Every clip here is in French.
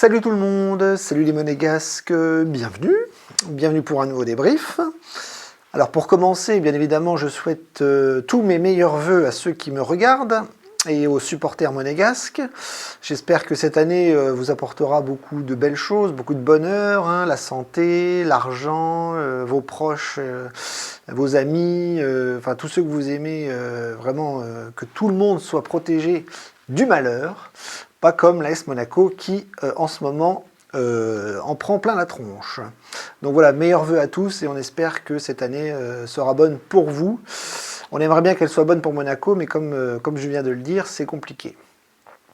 Salut tout le monde, salut les monégasques, bienvenue pour un nouveau débrief. Alors pour commencer, bien évidemment, je souhaite tous mes meilleurs vœux à ceux qui me regardent et aux supporters monégasques. J'espère que cette année vous apportera beaucoup de belles choses, beaucoup de bonheur, la santé, l'argent, vos proches, vos amis, enfin tous ceux que vous aimez, vraiment que tout le monde soit protégé du malheur. Pas comme l'AS Monaco qui, en ce moment, en prend plein la tronche. Donc voilà, meilleurs vœux à tous et on espère que cette année sera bonne pour vous. On aimerait bien qu'elle soit bonne pour Monaco, mais comme je viens de le dire, c'est compliqué.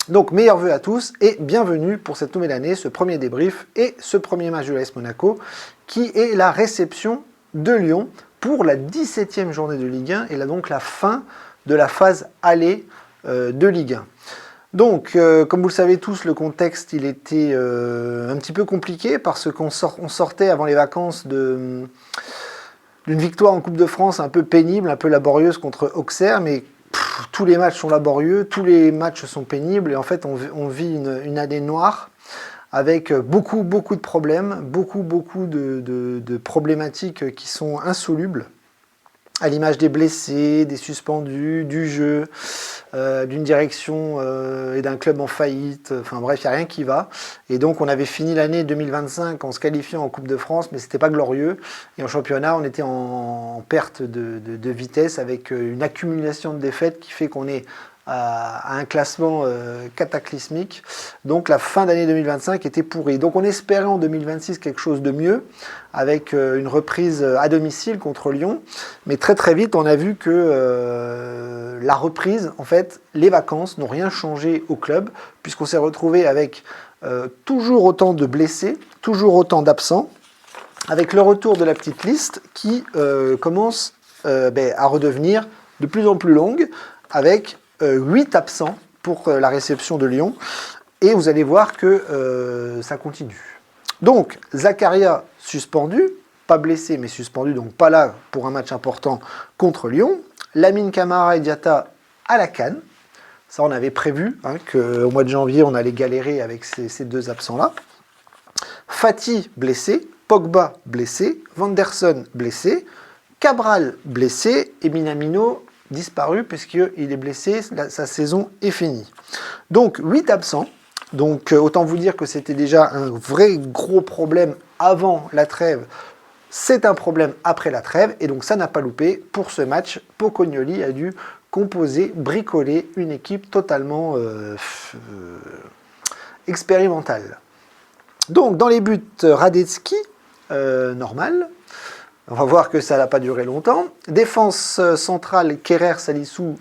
Donc meilleurs vœux à tous et bienvenue pour cette nouvelle année, ce premier débrief et ce premier match de l'AS Monaco, qui est la réception de Lyon pour la 17e journée de Ligue 1 et là donc la fin de la phase aller de Ligue 1. Donc, comme vous le savez tous, le contexte il était un petit peu compliqué parce qu'on sortait avant les vacances d'une victoire en Coupe de France un peu pénible, un peu laborieuse contre Auxerre, mais tous les matchs sont laborieux, tous les matchs sont pénibles et en fait on vit une année noire avec beaucoup de problèmes, beaucoup de problématiques qui sont insolubles, à l'image des blessés, des suspendus, du jeu, d'une direction et d'un club en faillite, enfin bref, il n'y a rien qui va. Et donc on avait fini l'année 2025 en se qualifiant en Coupe de France, mais c'était pas glorieux. Et en championnat, on était en perte de vitesse avec une accumulation de défaites qui fait qu'on est à un classement cataclysmique. Donc la fin d'année 2025 était pourrie. Donc on espérait en 2026 quelque chose de mieux, avec une reprise à domicile contre Lyon. Mais très vite, on a vu que la reprise, en fait, les vacances n'ont rien changé au club, puisqu'on s'est retrouvé avec toujours autant de blessés, toujours autant d'absents, avec le retour de la petite liste qui commence à redevenir de plus en plus longue, avec 8 absents pour la réception de Lyon. Et vous allez voir que ça continue. Donc, Zakaria suspendu, pas blessé mais suspendu, donc pas là pour un match important contre Lyon. Lamine Camara et Diatta à la CAN. Ça, on avait prévu qu'au mois de janvier, on allait galérer avec ces deux absents-là. Fati blessé, Pogba blessé, Vanderson blessé, Cabral blessé et Minamino disparu puisqu'il est blessé, sa saison est finie. Donc 8 absents, donc autant vous dire que c'était déjà un vrai gros problème avant la trêve, c'est un problème après la trêve et donc ça n'a pas loupé. Pour ce match, Pocognoli a dû composer, bricoler une équipe totalement expérimentale. Donc dans les buts, Radetzky, normal. On va voir que ça n'a pas duré longtemps. Défense centrale, Kerrer, Salissou,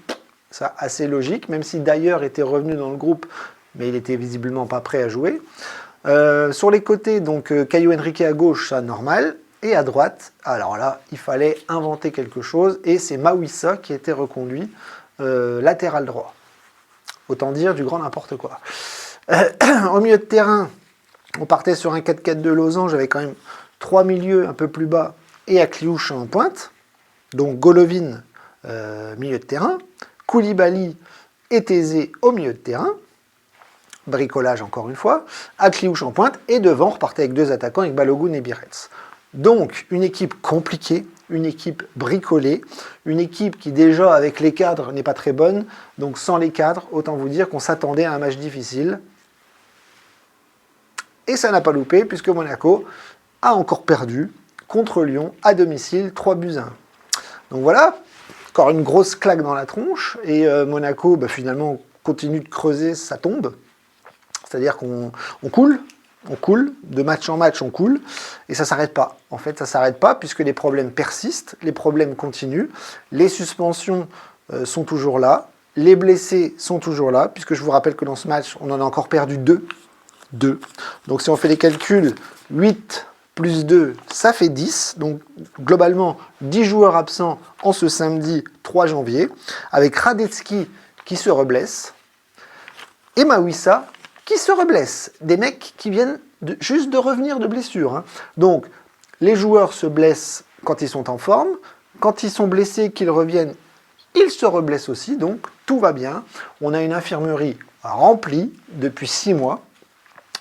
ça assez logique, même si d'ailleurs était revenu dans le groupe, mais il était visiblement pas prêt à jouer. Sur les côtés, donc Caio Henrique à gauche, ça normal. Et à droite, alors là, il fallait inventer quelque chose, et c'est Mawissa qui était reconduit latéral droit. Autant dire du grand n'importe quoi. Au milieu de terrain, on partait sur un 4-4 de losange, avec quand même 3 milieux un peu plus bas, et Akliouche en pointe, donc Golovin milieu de terrain, Koulibaly et Thésée au milieu de terrain, bricolage encore une fois, Akliouche en pointe, et devant on repartait avec deux attaquants, avec Balogun et Birets. Donc une équipe compliquée, une équipe bricolée, une équipe qui déjà avec les cadres n'est pas très bonne, donc sans les cadres, autant vous dire qu'on s'attendait à un match difficile. Et ça n'a pas loupé, puisque Monaco a encore perdu contre Lyon, à domicile, 3-1. Donc voilà, encore une grosse claque dans la tronche, et Monaco, finalement, continue de creuser sa tombe. C'est-à-dire qu'on coule, de match en match, on coule, et ça ne s'arrête pas. En fait, ça ne s'arrête pas, puisque les problèmes persistent, les problèmes continuent, les suspensions sont toujours là, les blessés sont toujours là, puisque je vous rappelle que dans ce match, on en a encore perdu 2. Donc si on fait les calculs, 8 plus 2, ça fait 10. Donc globalement, 10 joueurs absents en ce samedi 3 janvier, avec Radetzky qui se reblesse, et Mawissa qui se reblesse. Des mecs qui viennent juste de revenir de blessure. Donc les joueurs se blessent quand ils sont en forme, quand ils sont blessés, qu'ils reviennent, ils se reblessent aussi, donc tout va bien. On a une infirmerie remplie depuis 6 mois.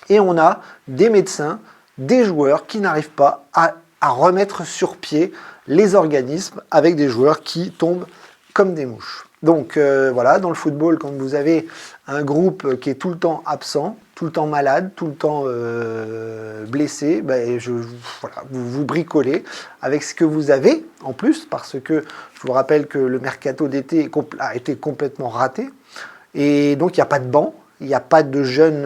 Et on a des médecins, des joueurs qui n'arrivent pas à remettre sur pied les organismes avec des joueurs qui tombent comme des mouches. Donc voilà, dans le football, quand vous avez un groupe qui est tout le temps absent, tout le temps malade, tout le temps blessé, ben voilà, vous bricolez avec ce que vous avez en plus, parce que je vous rappelle que le mercato d'été a été complètement raté, et donc il n'y a pas de banc, il n'y a pas de jeunes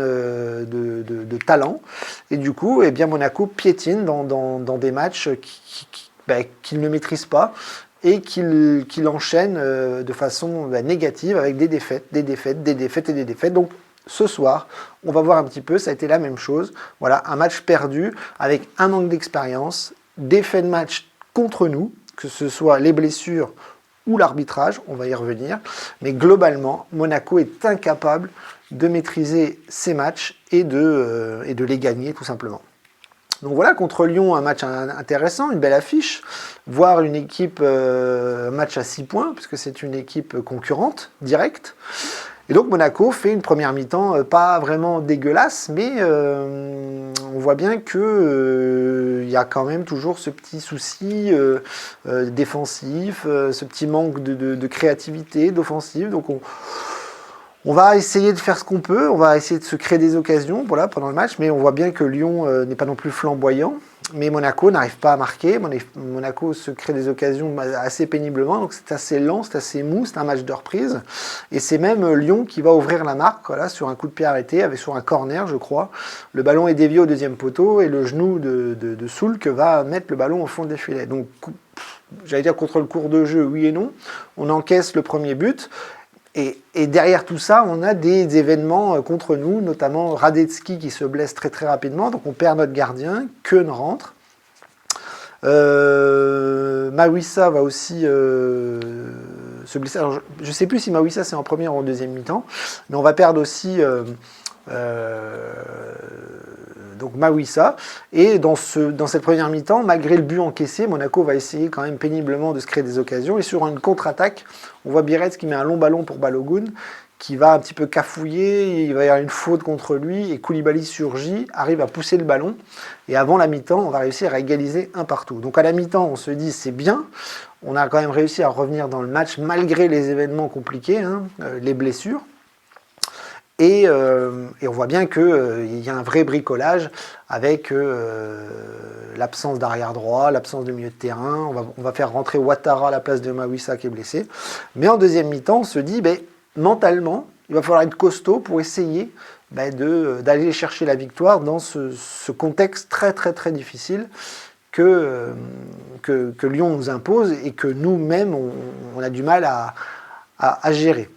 de talent, et du coup, eh bien, Monaco piétine dans des matchs qu'il ne maîtrise pas, et qu'il enchaîne de façon négative avec des défaites, des défaites, des défaites et des défaites. Donc ce soir, on va voir un petit peu, ça a été la même chose. Voilà, un match perdu avec un manque d'expérience, des faits de match contre nous, que ce soit les blessures ou l'arbitrage, on va y revenir. Mais globalement, Monaco est incapable de maîtriser ses matchs et de les gagner tout simplement. Donc voilà, contre Lyon, un match intéressant, une belle affiche, voir une équipe, un match à 6 points, puisque c'est une équipe concurrente, directe. Et donc Monaco fait une première mi-temps pas vraiment dégueulasse, mais on voit bien qu'il y a quand même toujours ce petit souci défensif, ce petit manque de créativité, d'offensive. Donc on va essayer de faire ce qu'on peut, on va essayer de se créer des occasions voilà, pendant le match, mais on voit bien que Lyon n'est pas non plus flamboyant, mais Monaco n'arrive pas à marquer, Monaco se crée des occasions assez péniblement, donc c'est assez lent, c'est assez mou, c'est un match de reprise, et c'est même Lyon qui va ouvrir la marque voilà, sur un coup de pied arrêté, sur un corner je crois, le ballon est dévié au deuxième poteau, et le genou de Soulk va mettre le ballon au fond des filets. Donc j'allais dire contre le cours de jeu, oui et non, on encaisse le premier but. Et derrière tout ça, on a des événements contre nous, notamment Radetzky qui se blesse très très rapidement, donc on perd notre gardien, Keun rentre. Mawissa va aussi se blesser. Alors, je ne sais plus si Mawissa c'est en première ou en deuxième mi-temps, mais on va perdre aussi donc Mawissa. Et dans cette première mi-temps, malgré le but encaissé, Monaco va essayer quand même péniblement de se créer des occasions. Et sur une contre-attaque, on voit Biretz qui met un long ballon pour Balogun, qui va un petit peu cafouiller, il va y avoir une faute contre lui, et Koulibaly surgit, arrive à pousser le ballon. Et avant la mi-temps, on va réussir à égaliser un partout. Donc à la mi-temps, on se dit c'est bien, on a quand même réussi à revenir dans le match malgré les événements compliqués, les blessures. Et on voit bien qu'il y a un vrai bricolage avec l'absence d'arrière droit, l'absence de milieu de terrain. On va faire rentrer Ouattara à la place de Mawissa qui est blessé. Mais en deuxième mi-temps, on se dit, mentalement, il va falloir être costaud pour essayer d'aller chercher la victoire dans ce contexte très très très difficile que Lyon nous impose et que nous-mêmes, on a du mal à gérer.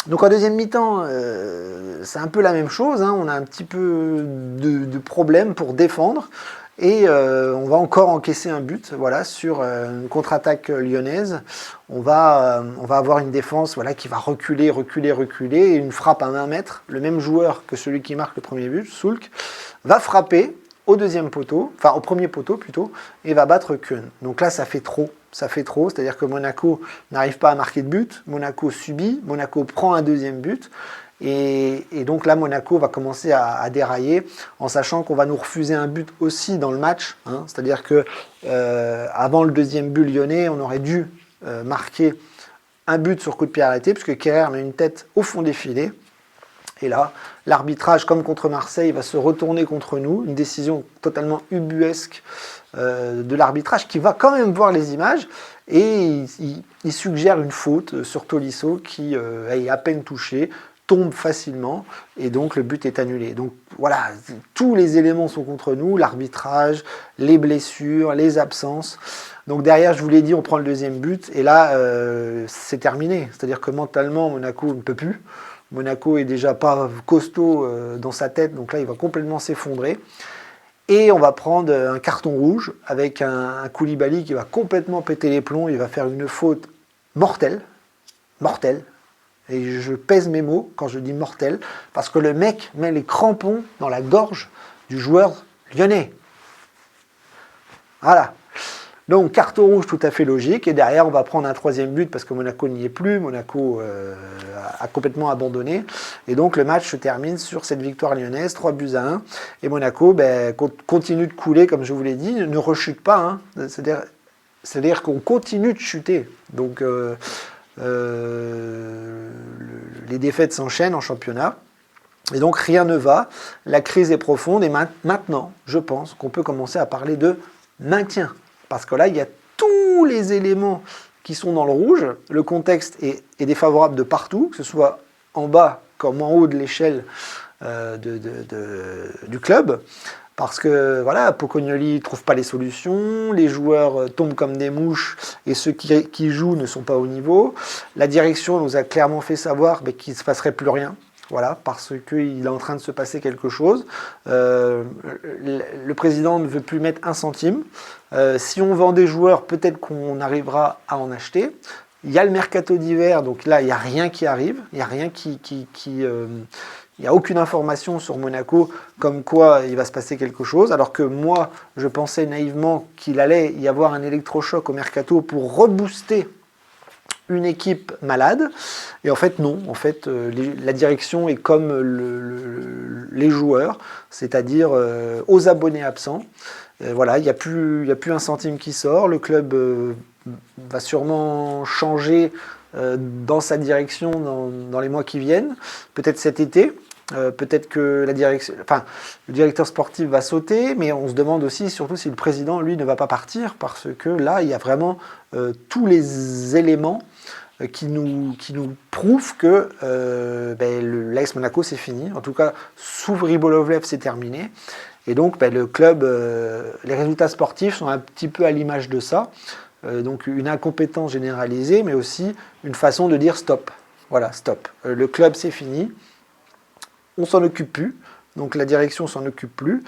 Donc en deuxième mi-temps, c'est un peu la même chose, on a un petit peu de problèmes pour défendre et on va encore encaisser un but voilà, sur une contre-attaque lyonnaise. On va avoir une défense voilà, qui va reculer et une frappe à 20 mètres. Le même joueur que celui qui marque le premier but, Soulk, va frapper au deuxième poteau, enfin au premier poteau plutôt, et va battre Keun. Donc là, ça fait trop, c'est-à-dire que Monaco n'arrive pas à marquer de but, Monaco subit, Monaco prend un deuxième but, et donc là, Monaco va commencer à dérailler, en sachant qu'on va nous refuser un but aussi dans le match, c'est-à-dire que avant le deuxième but lyonnais, on aurait dû marquer un but sur coup de pied arrêté, puisque Kerrer met une tête au fond des filets. Et là, l'arbitrage, comme contre Marseille, va se retourner contre nous. Une décision totalement ubuesque de l'arbitrage qui va quand même voir les images. Et il suggère une faute sur Tolisso qui est à peine touché, tombe facilement. Et donc le but est annulé. Donc voilà, tous les éléments sont contre nous. L'arbitrage, les blessures, les absences. Donc derrière, je vous l'ai dit, on prend le deuxième but. Et là, c'est terminé. C'est-à-dire que mentalement, Monaco ne peut plus. Monaco est déjà pas costaud dans sa tête, donc là il va complètement s'effondrer. Et on va prendre un carton rouge avec un Koulibaly qui va complètement péter les plombs, il va faire une faute mortelle, et je pèse mes mots quand je dis mortelle, parce que le mec met les crampons dans la gorge du joueur lyonnais. Voilà. Donc, carton rouge tout à fait logique. Et derrière, on va prendre un troisième but parce que Monaco n'y est plus. Monaco a complètement abandonné. Et donc, le match se termine sur cette victoire lyonnaise, 3-1. Et Monaco continue de couler, comme je vous l'ai dit, ne rechute pas. Hein. C'est-à-dire qu'on continue de chuter. Donc, les défaites s'enchaînent en championnat. Et donc, rien ne va. La crise est profonde. Et maintenant, je pense qu'on peut commencer à parler de maintien. Parce que là, il y a tous les éléments qui sont dans le rouge. Le contexte est défavorable de partout, que ce soit en bas comme en haut de l'échelle du club. Parce que voilà, Pocognoli ne trouve pas les solutions, les joueurs tombent comme des mouches et ceux qui jouent ne sont pas au niveau. La direction nous a clairement fait savoir qu'il ne se passerait plus rien. Voilà, parce qu'il est en train de se passer quelque chose. Le président ne veut plus mettre un centime. Si on vend des joueurs, peut-être qu'on arrivera à en acheter. Il y a le mercato d'hiver, donc là, il n'y a rien qui arrive. Il n'y a rien il n'y a aucune information sur Monaco comme quoi il va se passer quelque chose. Alors que moi, je pensais naïvement qu'il allait y avoir un électrochoc au mercato pour rebooster une équipe malade. Et en fait, non. En fait, la direction est comme les joueurs, c'est-à-dire aux abonnés absents. Voilà, il n'y a plus un centime qui sort. Le club va sûrement changer dans sa direction dans les mois qui viennent. Peut-être cet été. Peut-être que le directeur sportif va sauter, mais on se demande aussi, surtout si le président, lui, ne va pas partir, parce que là, il y a vraiment tous les éléments qui nous prouvent que l'AS Monaco, c'est fini. En tout cas, sous Ribolovlev, c'est terminé. Et donc, le club, les résultats sportifs sont un petit peu à l'image de ça. Donc, une incompétence généralisée, mais aussi une façon de dire stop. Voilà, stop. Le club, c'est fini. On s'en occupe plus, donc la direction s'en occupe plus.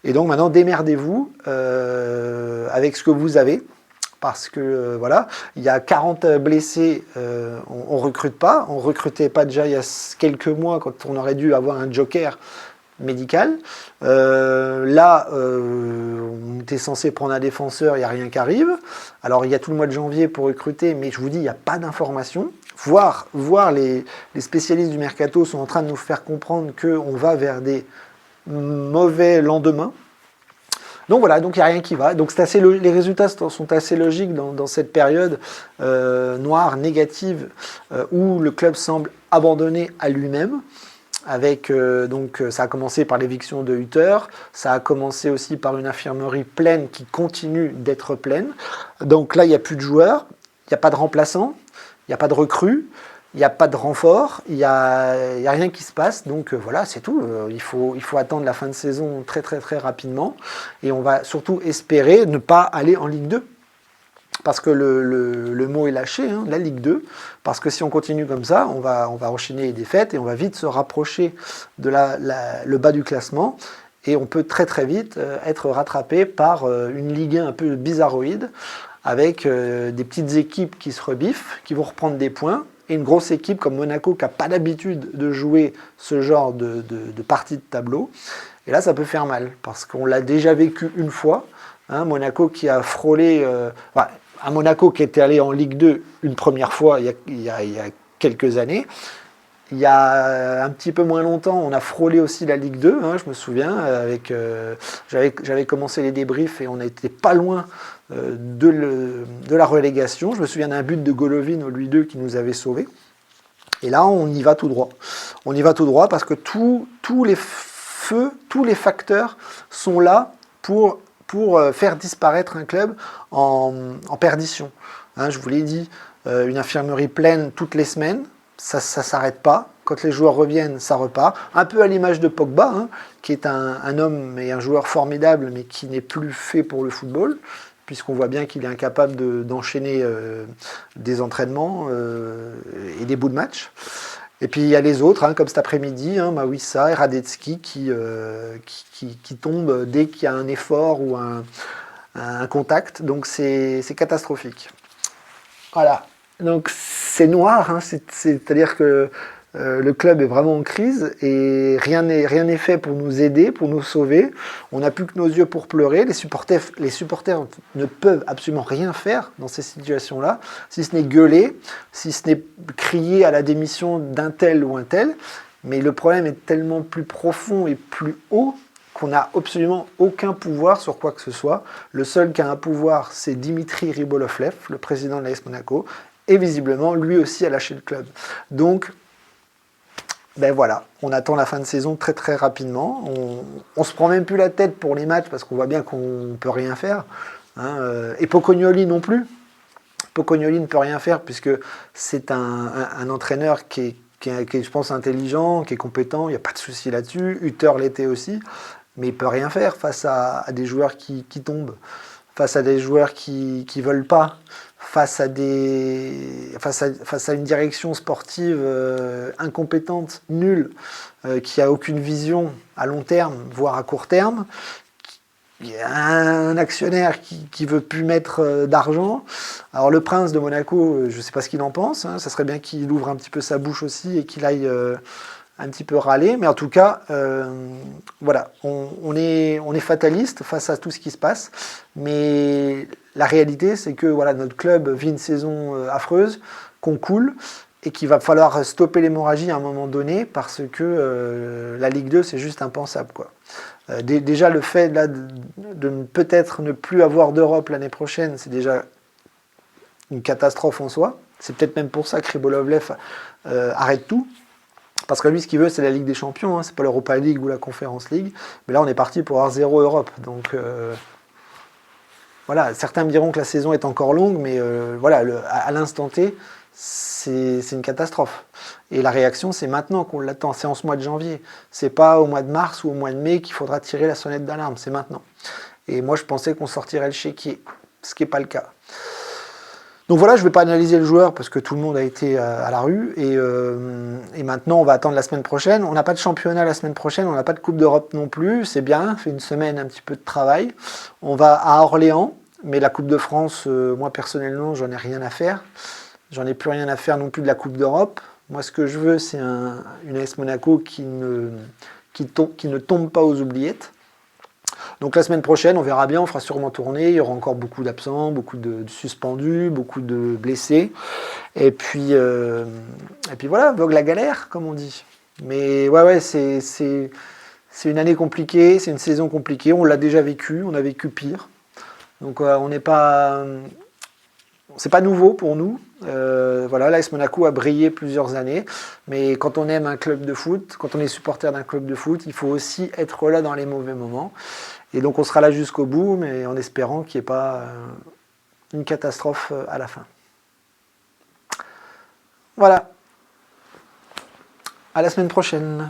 Et donc maintenant, démerdez-vous avec ce que vous avez. Parce que voilà, il y a 40 blessés, on ne recrute pas. On ne recrutait pas déjà il y a quelques mois quand on aurait dû avoir un joker médical. Là, on était censé prendre un défenseur, il n'y a rien qui arrive. Alors il y a tout le mois de janvier pour recruter, mais je vous dis, il n'y a pas d'informations. Voir les spécialistes du mercato sont en train de nous faire comprendre qu'on va vers des mauvais lendemains. Donc voilà, donc il n'y a rien qui va. Donc les résultats sont assez logiques dans cette période noire, négative, où le club semble abandonné à lui-même. Donc ça a commencé par l'éviction de Hutter, ça a commencé aussi par une infirmerie pleine qui continue d'être pleine. Donc là, il n'y a plus de joueurs, il n'y a pas de remplaçants, il n'y a pas de recrues, il n'y a pas de renfort, il n'y a rien qui se passe. Donc voilà, c'est tout. Il faut attendre la fin de saison très très très rapidement. Et on va surtout espérer ne pas aller en Ligue 2. Parce que le mot est lâché, hein, la Ligue 2. Parce que si on continue comme ça, on va enchaîner les défaites et on va vite se rapprocher de le bas du classement. Et on peut très très vite être rattrapé par une Ligue 1 un peu bizarroïde, avec des petites équipes qui se rebiffent, qui vont reprendre des points, et une grosse équipe comme Monaco qui n'a pas l'habitude de jouer ce genre de partie de tableau. Et là, ça peut faire mal, parce qu'on l'a déjà vécu une fois. Hein, Monaco qui a frôlé... un Monaco qui était allé en Ligue 2 une première fois il y a quelques années. Il y a un petit peu moins longtemps, on a frôlé aussi la Ligue 2, hein, je me souviens, j'avais commencé les débriefs et on n'était pas loin de la relégation. Je me souviens d'un but de Golovin au Louis II qui nous avait sauvés. Et là, on y va tout droit. On y va tout droit parce que tous les facteurs sont là pour faire disparaître un club en perdition. Hein, je vous l'ai dit, une infirmerie pleine toutes les semaines, ça ne s'arrête pas. Quand les joueurs reviennent, ça repart. Un peu à l'image de Pogba, hein, qui est un homme et un joueur formidable, mais qui n'est plus fait pour le football, puisqu'on voit bien qu'il est incapable d'enchaîner des entraînements et des bouts de match. Et puis il y a les autres, hein, comme cet après-midi, hein, Mawissa et Radetzky qui tombent dès qu'il y a un effort ou un contact. Donc c'est catastrophique. Voilà. Donc c'est noir, hein, c'est-à-dire que Le club est vraiment en crise et rien n'est fait pour nous aider, pour nous sauver. On n'a plus que nos yeux pour pleurer. Les supporters ne peuvent absolument rien faire dans ces situations-là, si ce n'est gueuler, si ce n'est crier à la démission d'un tel ou un tel. Mais le problème est tellement plus profond et plus haut qu'on n'a absolument aucun pouvoir sur quoi que ce soit. Le seul qui a un pouvoir, c'est Dimitri Ribolovlev, le président de l'AS Monaco, et visiblement, lui aussi a lâché le club. Donc, ben voilà, on attend la fin de saison très très rapidement. On se prend même plus la tête pour les matchs parce qu'on voit bien qu'on ne peut rien faire. Hein, et Pocognoli non plus. Pocognoli ne peut rien faire puisque c'est un entraîneur qui est, je pense, intelligent, qui est compétent, il n'y a pas de souci là-dessus. Hutter l'était aussi, mais il ne peut rien faire face à des joueurs qui tombent, face à des joueurs qui ne veulent pas, face à une direction sportive incompétente, nulle, qui n'a aucune vision à long terme, voire à court terme. Il y a un actionnaire qui veut plus mettre d'argent. Alors le prince de Monaco, je ne sais pas ce qu'il en pense. Hein, ça serait bien qu'il ouvre un petit peu sa bouche aussi et qu'il aille un petit peu râler. Mais en tout cas, voilà, on est fataliste face à tout ce qui se passe. Mais la réalité, c'est que voilà, notre club vit une saison affreuse, qu'on coule, et qu'il va falloir stopper l'hémorragie à un moment donné parce que la Ligue 2, c'est juste impensable, quoi. Déjà, le fait là, de peut-être ne plus avoir d'Europe l'année prochaine, c'est déjà une catastrophe en soi. C'est peut-être même pour ça que Ribolovlev arrête tout. Parce que lui, ce qu'il veut, c'est la Ligue des Champions, hein. C'est pas l'Europa League ou la Conference League. Mais là, on est parti pour avoir 0 Europe. Donc, voilà, certains me diront que la saison est encore longue, mais voilà, à l'instant T, c'est une catastrophe. Et la réaction, c'est maintenant qu'on l'attend, c'est en ce mois de janvier. C'est pas au mois de mars ou au mois de mai qu'il faudra tirer la sonnette d'alarme, c'est maintenant. Et moi, je pensais qu'on sortirait le chéquier, ce qui n'est pas le cas. Donc voilà, je ne vais pas analyser le joueur parce que tout le monde a été à la rue. Et maintenant, on va attendre la semaine prochaine. On n'a pas de championnat la semaine prochaine, on n'a pas de Coupe d'Europe non plus. C'est bien, on fait une semaine, un petit peu de travail. On va à Orléans, mais la Coupe de France, moi personnellement, j'en ai rien à faire. J'en ai plus rien à faire non plus de la Coupe d'Europe. Moi, ce que je veux, c'est une AS Monaco qui ne tombe pas aux oubliettes. Donc la semaine prochaine, on verra bien, on fera sûrement tourner. Il y aura encore beaucoup d'absents, beaucoup de suspendus, beaucoup de blessés. Et puis voilà, vogue la galère, comme on dit. Mais ouais, c'est une année compliquée, c'est une saison compliquée. On l'a déjà vécu, on a vécu pire. Donc on n'est pas... C'est pas nouveau pour nous. Voilà, l'AS Monaco a brillé plusieurs années, mais quand on aime un club de foot, quand on est supporter d'un club de foot, il faut aussi être là dans les mauvais moments. Et donc on sera là jusqu'au bout, mais en espérant qu'il n'y ait pas une catastrophe à la fin. Voilà. À la semaine prochaine.